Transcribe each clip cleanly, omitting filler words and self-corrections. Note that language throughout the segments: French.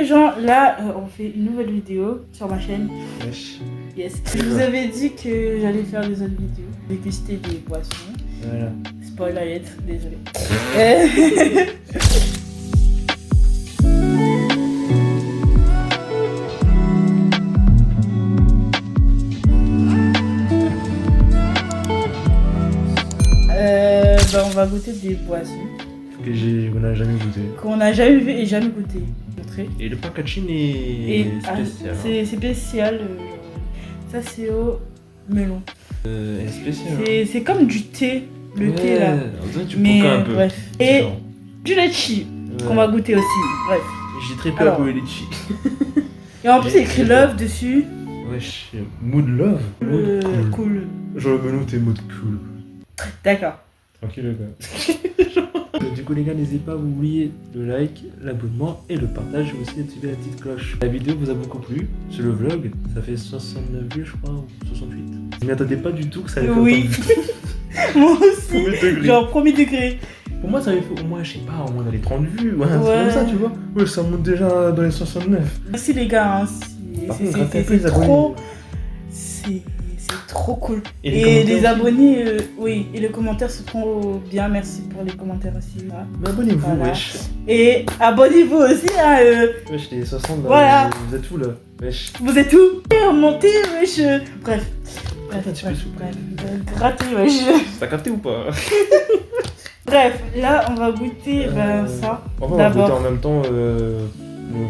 gens, là, on fait une nouvelle vidéo sur ma chaîne. Wesh. Yes. Je vous avais dit que j'allais faire des autres vidéos, déguster des boissons. Voilà. Spoiler alert, désolé. On va goûter des boissons qu'on n'a jamais goûté. Qu'on n'a jamais vu et jamais goûté. Montrer. Et le packaging est spécial. C'est spécial. Ça c'est au melon. C'est spécial. C'est comme du thé, le thé là. On dirait du Mais coca un peu. bref. Et du litchi qu'on va goûter aussi. Bref. J'ai très peur pour le litchi. Et en plus c'est écrit love dessus. Wesh, mood love. Mood cool. Genre le melon t'es mood cool. D'accord. Tranquille quoi. Du coup les gars, n'hésitez pas à vous oublier le like, l'abonnement et le partage, et aussi d'activer la petite cloche. La vidéo vous a beaucoup plu, c'est le vlog, ça fait 69 vues je crois, ou 68. Je m'y attendais pas du tout que ça allait faire oui. Moi aussi, genre premier degré. Pour moi ça avait fait au moins, je sais pas, au moins dans les 30 vues, ouais. C'est comme ça tu vois. Ouais, ça monte déjà dans les 69. Merci les gars, hein. C'est trop... C'est trop cool. Et les abonnés, oui, et les commentaires c'est trop bien, merci pour les commentaires aussi. Voilà. Mais abonnez-vous, voilà. wesh. Et abonnez-vous aussi, hein. Wesh, les 60 là, voilà. Vous êtes où là, wesh. Vous êtes où? Remontez, wesh. Bref. Grattez, wesh. T'as capté ou pas? Bref, là on va goûter ça. On va goûter en même temps le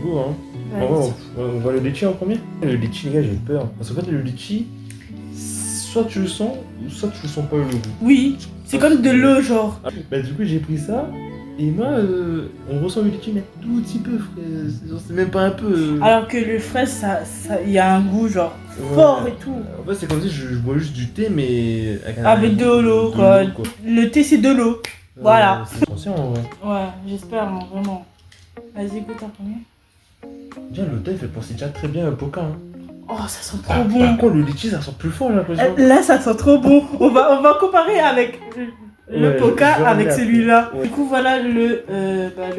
goût, hein. On va le litchi en premier. Le litchi, les gars, j'ai peur. Parce qu'en fait, le litchi, soit tu le sens, soit tu le sens pas le goût. Oui, c'est comme de l'eau, genre. Bah, du coup, j'ai pris ça. Et moi, on ressent le litchi, mais tout petit peu, frère. C'est même pas un peu. Alors que le fraise, il y a un goût, genre, fort et tout. En fait, c'est comme si je bois juste du thé, mais. Avec de l'eau, quoi. Le thé, c'est de l'eau. Voilà. C'est conscient, en vrai. Ouais, j'espère, hein, vraiment. Vas-y, goûte en premier. Déjà, le thé fait penser déjà très bien à Poca. Hein. Oh, ça sent trop bon. Par contre, le litchi, ça sent plus fort, j'ai l'impression. Là, ça sent trop bon. On va comparer avec le Poca avec celui-là. Ouais. Du coup, voilà le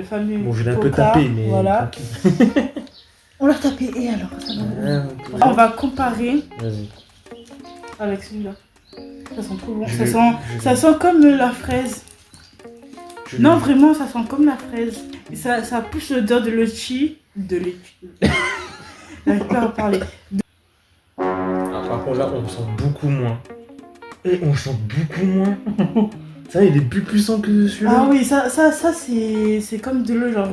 fameux. Bon, je l'ai un peu Poca, tapé, mais. Voilà. On l'a tapé, et alors ça va. On va comparer. Vas-y. Avec celui-là. Ça sent trop bon. Ça sent comme la fraise. Non, vraiment, ça sent comme la fraise. Et ça pousse l'odeur de litchi. De litchi. J'arrive pas à parler. Par contre, là, on sent beaucoup moins. Et on sent beaucoup moins. Ça, il est plus puissant que celui-là. Ah oui, ça c'est comme de l'eau, genre.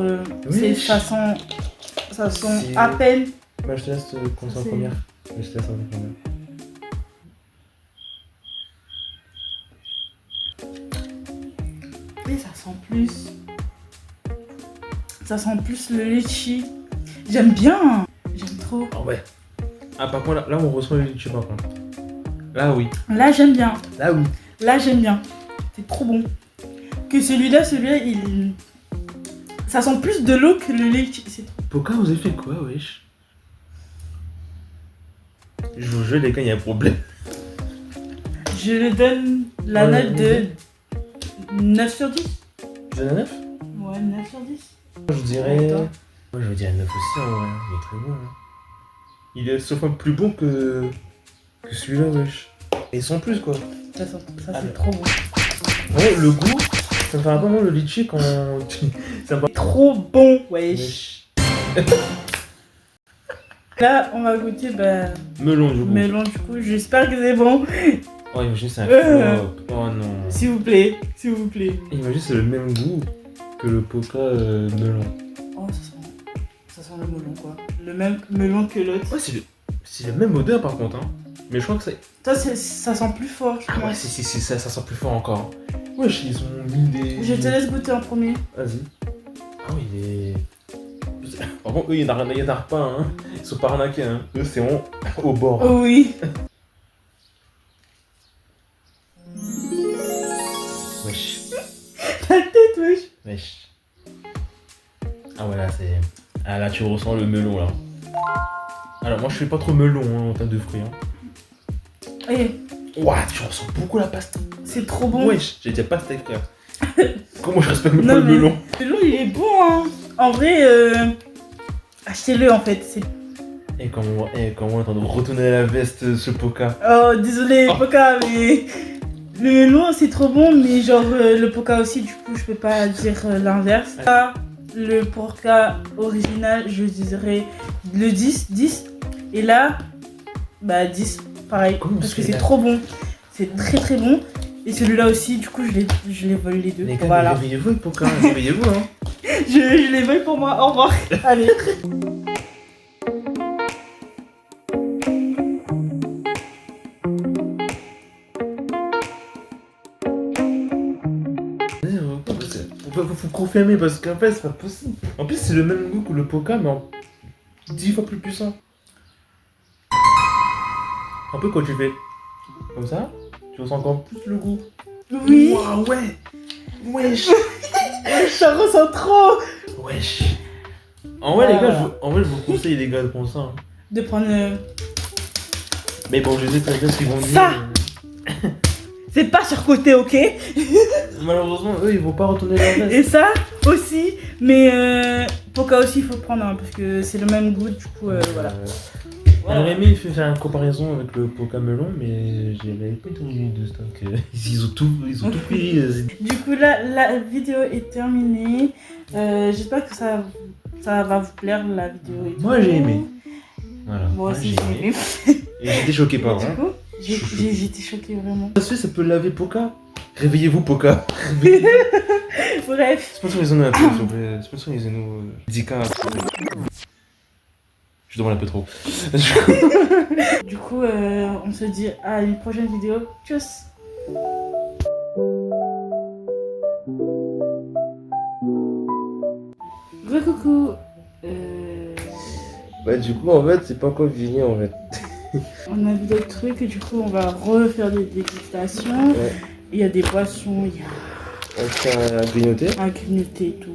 Oui. Ça sent à peine. Bah, je te laisse commencer en première. Je te laisse en première. Et ça sent plus. Ça sent plus le litchi. J'aime bien. J'aime trop. Ah ouais. Ah, par contre, là on ressent le litchi par contre. Là, oui. Là, j'aime bien. Là, oui. Là, j'aime bien. C'est trop bon. Que celui-là, il. Ça sent plus de l'eau que le litchi. Poca, vous avez fait quoi, wesh? Je vous jure, les gars, il y a un problème. Je lui donne la note de 9 sur 10. Tu donnes un 9? Ouais, 9 sur 10. Je dirais. Moi, je dirais 9 aussi, en vrai. Il est très bon. Hein. Il est sauf un plus bon que celui-là, wesh. Et sans plus, quoi. Ça c'est trop bon. Ouais, le goût, ça me fait un peu moins le litchi quand. C'est trop bon, wesh. Là, on va goûter melon, du coup. Melon, du coup. J'espère que c'est bon. Oh, imagine, c'est un flop. Oh non. S'il vous plaît, s'il vous plaît. Imagine, c'est le même goût que le Poca melon. Oh, ça sent le melon, quoi. Le même melon que l'autre. Ouais, c'est la même odeur, par contre, hein. Mais je crois que c'est. Toi, ça sent plus fort, je crois. Ouais, ça sent plus fort encore. Wesh, ils ont mis des. Je te laisse goûter en premier. Vas-y. Ah oui, il est. Par contre, eux, ils n'arrêtent pas, hein. Ils sont pas arnaqués, hein. Eux, c'est au bord. Oh oui. Wesh. Ta tête, wesh. Wesh. Ah ouais, là, c'est. Ah là, tu ressens le melon, là. Alors, moi, je fais pas trop melon, hein, en termes de fruits, hein. Et. Ouah, tu ressens beaucoup la pastèque. C'est trop bon. Wesh, j'ai dit pastèque, frère. Comment je respecte même pas le melon? Le melon, il est bon, hein. En vrai, achetez-le en fait. Et comment on est en train de retourner la veste ce Poca. Oh, désolé, Poca, mais le melon c'est trop bon, mais genre le Poca aussi, du coup, je peux pas dire l'inverse. Là, le Poca original, je dirais le 10. Et là, bah 10, pareil, parce que c'est trop bon. C'est très très bon. Et celui-là aussi, du coup, je les vole les deux. Les gars, voilà. réveillez-vous le Poca, réveillez-vous hein. Je les vole pour moi, au revoir. Allez. Faut confirmer parce qu'en fait c'est pas possible. En plus c'est le même goût que le Poca mais en 10 fois plus puissant. Un peu quand tu fais comme ça, tu ressens encore plus le goût. Oui. Wow, ouais. Wesh. Ça ressent trop. Wesh. En vrai les gars, je vous conseille les gars de prendre ça. Hein. De prendre... Mais bon je sais très bien ce qu'ils vont dire. Ça. C'est pas surcoté, ok? Malheureusement, eux, ils vont pas retourner leur veste. Et ça aussi, mais Poca aussi, il faut prendre, hein, parce que c'est le même goût, du coup, voilà. J'aurais aimé faire une comparaison avec le Poca melon, mais j'avais pas trouvé de stock. Ils ont tout pris. Du coup, là, la vidéo est terminée. J'espère que ça va vous plaire, la vidéo. Et Moi, tout. j'ai aimé. Voilà. Moi aussi, j'ai aimé. Et j'étais choqué par Du ça. coup, j'étais choquée, vraiment. Ça peut laver Poca. Réveillez-vous, Poca. Bref. Sponsorisez-nous un peu, s'il vous plaît. Sponsorisez-nous. Zika. Je demande un peu trop. Du coup, on se dit à une prochaine vidéo. Tchuss. Gros coucou. Bah, du coup, en fait, c'est pas encore fini, en fait. On a vu d'autres trucs et du coup, on va refaire des dégustations. Ouais. Il y a des boissons, il y a On fait à grignoter. à grignoter et tout.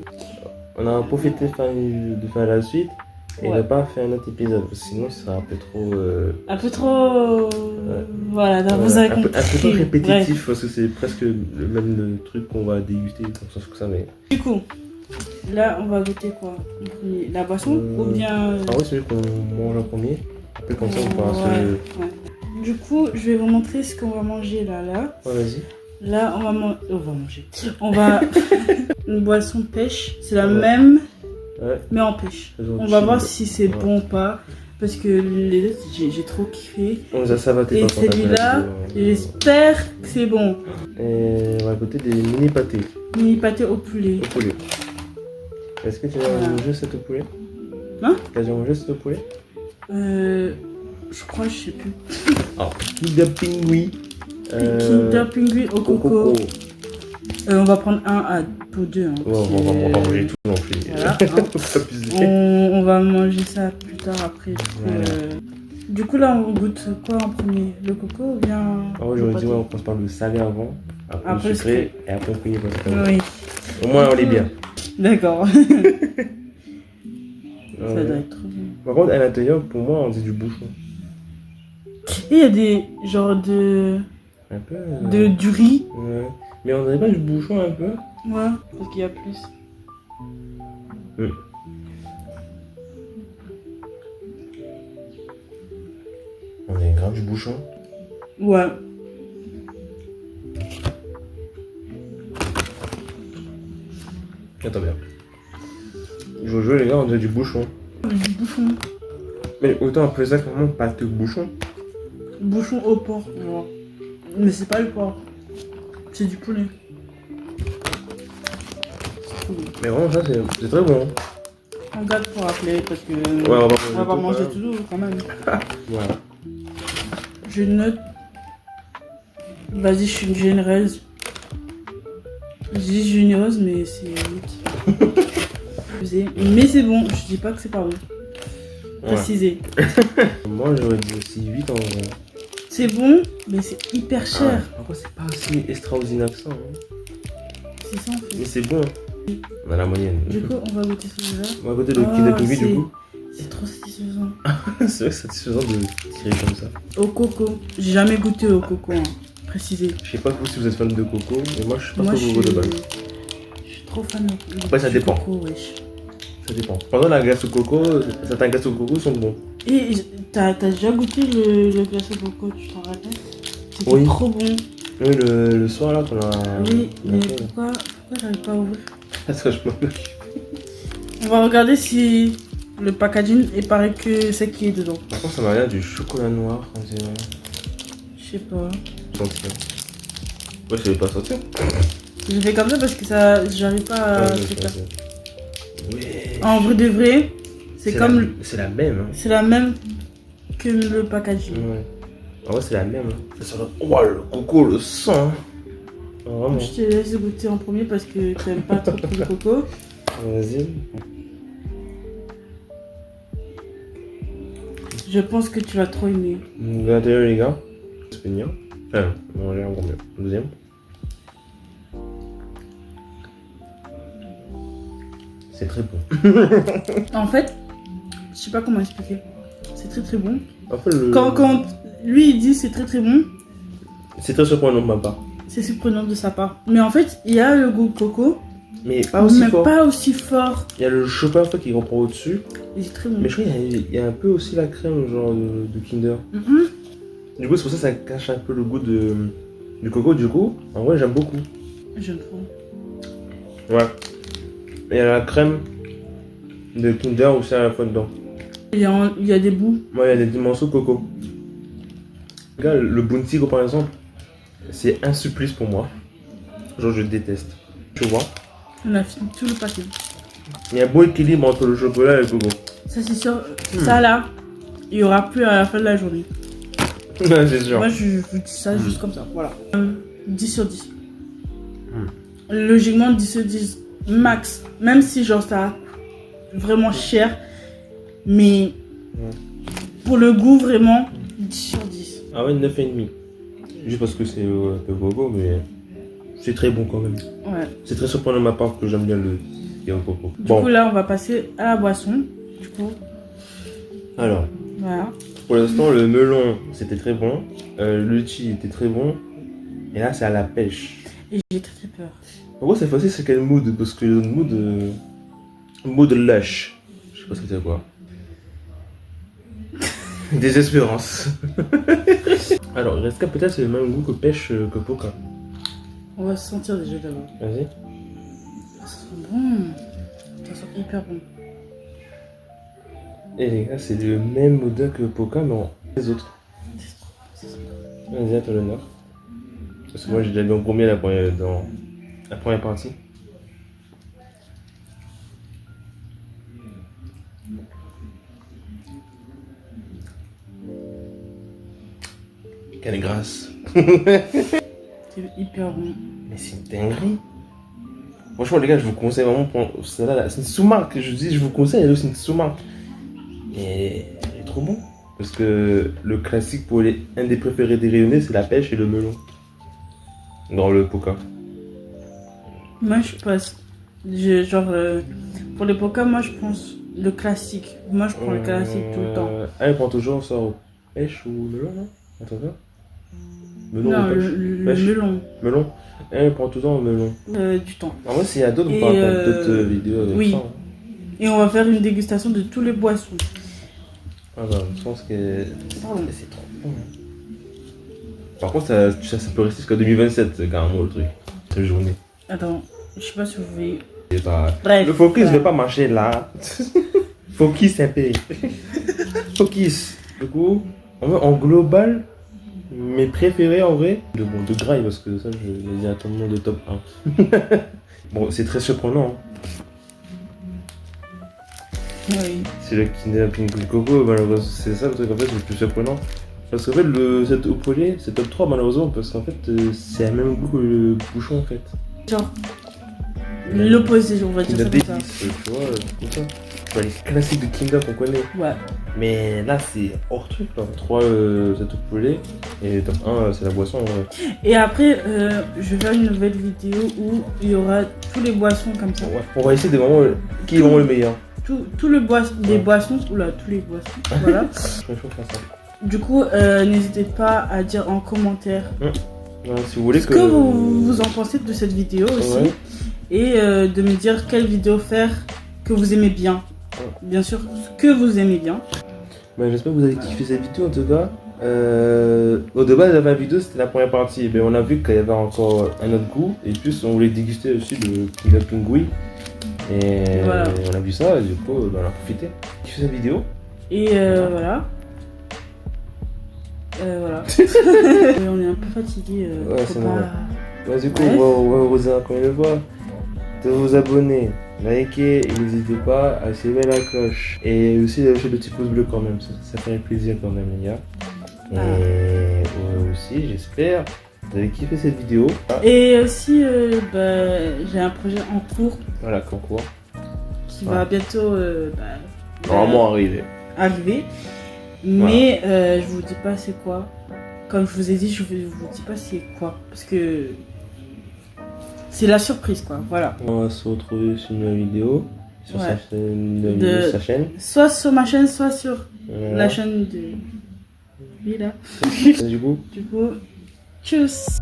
On a profité de faire la suite. Et Ouais. ne pas faire un autre épisode, sinon ce sera un peu trop. Un peu trop. Voilà, donc vous avez un peu compris. trop répétitif Bref. parce que c'est presque le même truc qu'on va déguster, sauf que ça, mais. Du coup, là, on va goûter quoi en premier? La boisson ou bien. Ah ouais, c'est celui qu'on mange en premier. Après, comme ça, on pourra se. Ouais. Du coup, je vais vous montrer ce qu'on va manger là. Ouais, vas-y. Là, on va manger. On va. Une boisson pêche. C'est la Ouais. même, Ouais. mais en pêche. Faisons On va chill. voir si c'est Ouais. bon ou pas. Parce que les autres, j'ai trop kiffé. On les a savatés Et par contre après la celui-là, vidéo, hein. j'espère que c'est bon. Et on va goûter des mini pâtés Mini pâté au poulet. au poulet. Est-ce que tu as Voilà. mangé cette au poulet? Hein? Tu as déjà mangé cette au poulet? Je crois, je sais plus. Alors, Kinder Pingui. Kinder Pingui au coco. On va prendre un pour deux. Hein, Ouais, on va manger tout non plus. Voilà, hein. Faut pas abuser. On va manger ça plus tard après. Voilà. Du coup, là, on goûte quoi en premier? Le coco ou bien. Ah ouais, j'aurais dit, ouais, on commence par le salé avant, après Après le le sucré, et après le payé. Oui, Au moins, on est bien. d'accord. Ça Ouais. doit être trop bon. Par contre, à l'intérieur, pour moi, on dit du bouchon. Et il y a des genres de. Un peu. Du riz. Ouais. Mais on dirait pas du bouchon un peu? Ouais, parce qu'il y a plus. On est grave du bouchon. Ouais. Attends bien. Je veux jouer, les gars, on dirait du bouchon. Du bouchon. Mais autant appeler ça comment pâte bouchon. Bouchon au porc. Ouais. Mais c'est pas le porc. C'est du poulet. C'est trop bon. Mais vraiment, ça, c'est très bon. On garde pour rappeler parce que. Ouais, on va manger tout quand même. Voilà. Je note. Vas-y, je suis une généreuse. Je dis généreuse, mais c'est 8. Mais c'est bon, je dis pas que c'est pas bon. Ouais. Préciser. Moi, j'aurais dit aussi 8 en vrai. C'est bon, mais c'est hyper cher. Pourquoi c'est pas aussi extraordinaire que ça, hein. C'est ça en fait. Mais c'est bon. On a la moyenne. Du coup, on va goûter celui-là. On va goûter le Kinder Pingui du coup. C'est trop satisfaisant. C'est vrai que c'est satisfaisant de tirer comme ça. Au coco. J'ai jamais goûté au coco, hein. Préciser. Je sais pas vous si vous êtes fan de coco, mais moi je suis pas Moi, trop je coco de suis... base. je suis trop fan de Après, ça du dépend. coco, wesh. Ça dépend. Par exemple, la glace au coco, certains glaces au coco sont bons. Et t'as déjà goûté le glace au coco, tu t'en rappelles? C'était Oui. trop bon. Oui, le soir là qu'on a. Oui, on a mais fait, là. pourquoi j'arrive pas à ouvrir? Parce que je me. On va regarder si le packaging est pareil que ce qui est dedans. Par contre, ça m'a l'air du chocolat noir, on dirait. Je sais pas. Sentir. Ouais, je savais pas sentir. Je fais comme ça parce que ça, j'arrive pas à. Ouais. En vrai de vrai, c'est comme. C'est la même. Hein. C'est la même que le packaging. Ouais. En vrai, c'est la même. Hein. Ça sent le. Oh, le coco, le sang. Ah, vraiment. Je te laisse goûter en premier parce que tu n'aimes pas trop le coco. Vas-y. Je pense que tu vas trop aimer. Regardez les gars. C'est bien. On va aller encore mieux. Deuxième. C'est très bon. En fait, je sais pas comment expliquer. C'est très très bon. En fait, Quand lui il dit c'est très très bon, c'est très surprenant de ma part. c'est surprenant de sa part. Mais en fait, il y a le goût coco, Mais pas aussi mais fort. pas aussi fort. Il y a le chocolat en fait, qui reprend au-dessus. Il est très bon. Mais je crois qu'il y a un peu aussi la crème genre de Kinder. Mhm. Du coup, c'est pour ça que ça cache un peu le goût du coco. Du coup, en vrai, j'aime beaucoup. J'aime trop. Ouais. Et il y a la crème de Kinder aussi à la fois dedans. Il y a des bouts. Moi, il y a des morceaux de coco. Regarde, le Bounty, par exemple, c'est un supplice pour moi. Genre, je déteste. Tu vois? On a fini tout le paquet. Il y a un bon équilibre entre le chocolat et le coco. Ça c'est sûr. Ça là, il y aura plus à la fin de la journée. Ouais, c'est sûr. Moi je vous dis ça juste comme ça. Voilà. 10 sur 10. Logiquement 10 sur 10 max. Même si genre ça vraiment cher. Mais pour le goût vraiment 10 sur 10. Ah ouais, 9,5. Juste parce que c'est un peu coco, mais c'est très bon quand même. Ouais. C'est très surprenant de ma part que j'aime bien le qui est au coco. Du coup là on va passer à la boisson. Du coup, Alors, voilà. pour l'instant, le melon, c'était très bon. Le litchi était très bon. Et là, c'est à la pêche. Et j'ai très peur. En gros, cette fois-ci, c'est quel mood? Parce que le mood lush. Je sais pas ce que c'est quoi. Désespérance. Alors, est-ce que peut-être c'est le même goût que pêche que Poca? On va se sentir déjà d'abord. Vas-y. Ça sent bon. Ça sent hyper bon. Et les gars, c'est le même odeur que Poca, mais en les autres. Vas-y, à toi l'honneur. Parce que moi, j'ai déjà bien gourmé dans la première partie. Quelle grâce. C'est hyper bon. Mais c'est une dinguerie. Franchement, les gars, je vous conseille vraiment. C'est une sous-marque. Je dis, je vous conseille, c'est une sous-marque. Et elle est trop bon. Parce que le classique pour un des préférés des rayonnés, c'est la pêche et le melon. Dans le Poca. Moi je passe. Pour les Poca, moi je pense le classique. Moi je prends le classique tout le temps. Elle prend toujours ça au pêche ou melon, non? Attends ça. Melon Non, ou pêche? le Pêche. melon. Melon. Elle prend toujours au melon. Du temps. En vrai, s'il y a d'autres, on Et, pourra faire d'autres vidéos avec oui. ça. Hein. Et on va faire une dégustation de tous les boissons. Ah bah, je pense que Pardon. c'est trop bon. Par contre, ça peut rester jusqu'à 2027, carrément, le truc. Cette journée. Attends, je sais pas si vous voulez. C'est pas... Bref. Le focus ne va pas marcher là. Focus un peu. Focus. Du coup, en global, mes préférés en vrai, de graille, parce que ça, je les ai à tout le monde de top 1. Bon, c'est très surprenant. Hein. Oui. C'est le Kinder Pink Coco, malheureusement, c'est ça le truc en fait le plus surprenant. Parce qu'en fait, cet opolé, c'est top 3 malheureusement, parce qu'en fait, c'est le même goût que le bouchon en fait. Genre, l'opposé, on va dire ça Kinder comme ça. Délice, tu vois, comme ça. Tu vois, les classiques de Kinder qu'on connaît. Ouais. Mais là, c'est hors truc, là. 3, cet opolé, et top 1, c'est la boisson. Ouais. Et après, je vais faire une nouvelle vidéo où il y aura tous les boissons comme ça. Ouais. On va essayer de vraiment qui est vraiment le meilleur. Tout le les boissons, oula, tous les boissons, voilà. Je vais faire ça. Du coup, n'hésitez pas à dire en commentaire Ouais, si vous voulez ce que vous en pensez de cette vidéo aussi. Ouais. Et de me dire quelle vidéo faire que vous aimez bien. Bien sûr, ce que vous aimez bien. Bah, j'espère que vous avez kiffé cette vidéo en tout cas. Au début de la vidéo, c'était la première partie. Ben, on a vu qu'il y avait encore un autre goût. Et plus, on voulait déguster aussi le pingouin. Et voilà. on a vu ça, et du coup, ben, on a profité. Kiffé cette vidéo. Et voilà. Voilà. On est un peu fatigué. Ouais, c'est normal. Ouais, du coup, Bref. on va vous dire encore une fois de vous abonner, liker et n'hésitez pas à activer la cloche. Et aussi lâcher le petit pouce bleu quand même, ça fait plaisir quand même les gars. Et aussi, j'espère que vous avez kiffé cette vidéo. Et aussi, j'ai un projet en cours Voilà, concours. qui va bientôt Normalement arriver. Mais je vous dis pas c'est quoi. Comme je vous ai dit, je vous dis pas c'est quoi. Parce que c'est la surprise quoi. Voilà. On va se retrouver sur une nouvelle vidéo. Sur Ouais. sa chaîne. Soit sur ma chaîne, soit sur Voilà. la chaîne de lui là. Du coup. Du coup, tchuss.